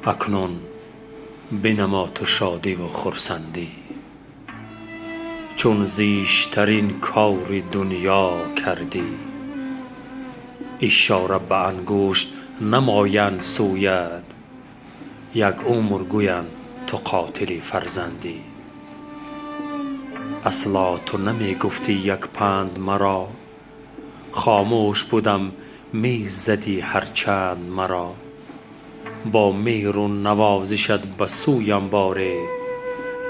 اکنون بنما تو شادی و خرسندی، چون زیشترین کار دنیا کردی. اشاره به انگشت نمایند سویت، یک عمر گویند تو قاتل فرزندی. اصلا تو نمی گفتی یک پند مرا، خاموش بودم می زدی هرچند مرا. با مهر و نوازشت به سویم باره،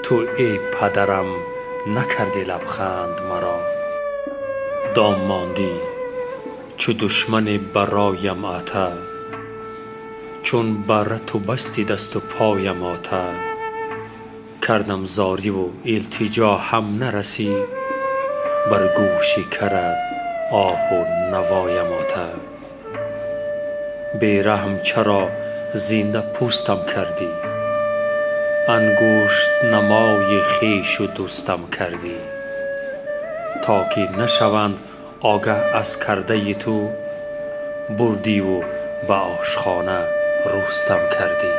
تو ای پدرم نکردی لبخند مرا. دام ماندی چو دشمن برایم عته، چون بر تو بستی دست و پایم آته. کردم زاری و التجا هم نرسید، بر گوش کرد آه و نوایم آته. بی رحم چرا زنده پوستم کردی، انگشت نمای خویش و دوستم کردی. تا که نشوند آگه از کرده تو، بردی و به آشخانه روستم کردی.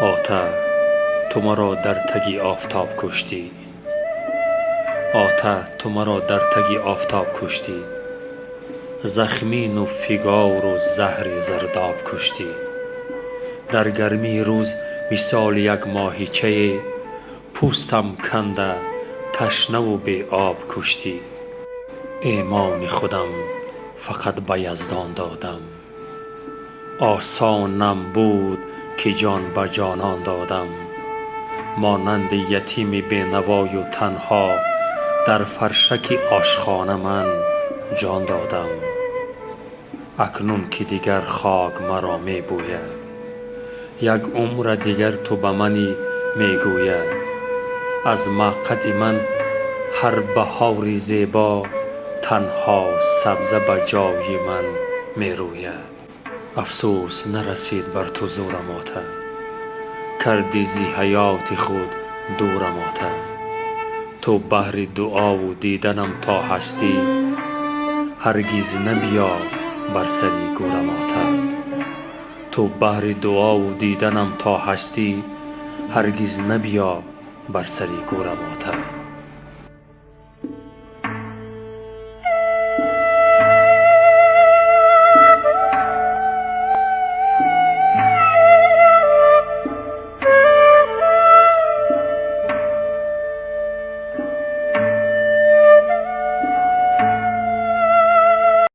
آته تو مرا در تگ آفتاب کشتی، آته تو مرا در تگ آفتاب کشتی. زخمین و فگار و زهر زرداب کشتی. در گرمی روز مثال یک ماهیچه، پوستم کنده تشنه و بی آب کشتی. ایمان خودم فقط به یزدان دادم، آسانم بود که جان به جانان دادم. مانند یتیم بی نوای و تنها، در فرشک آشخانه من جان دادم. اکنون که دیگر خاک مرا می بوید، یک عمر دیگر تو به منی می گوید. از مقعد من هر بهار زیبا، تنها سبزه به جای من می روید. افسوس نرسید بر تو زورم آته، کردی زی حیات خود دورم آته. تو بهر دعا و دیدنم تا هستی، هرگز نبیا بر سری گورم آته. تو بهر دعا و دیدنم تا هستی، هرگز نبیا بر سری گورم آته.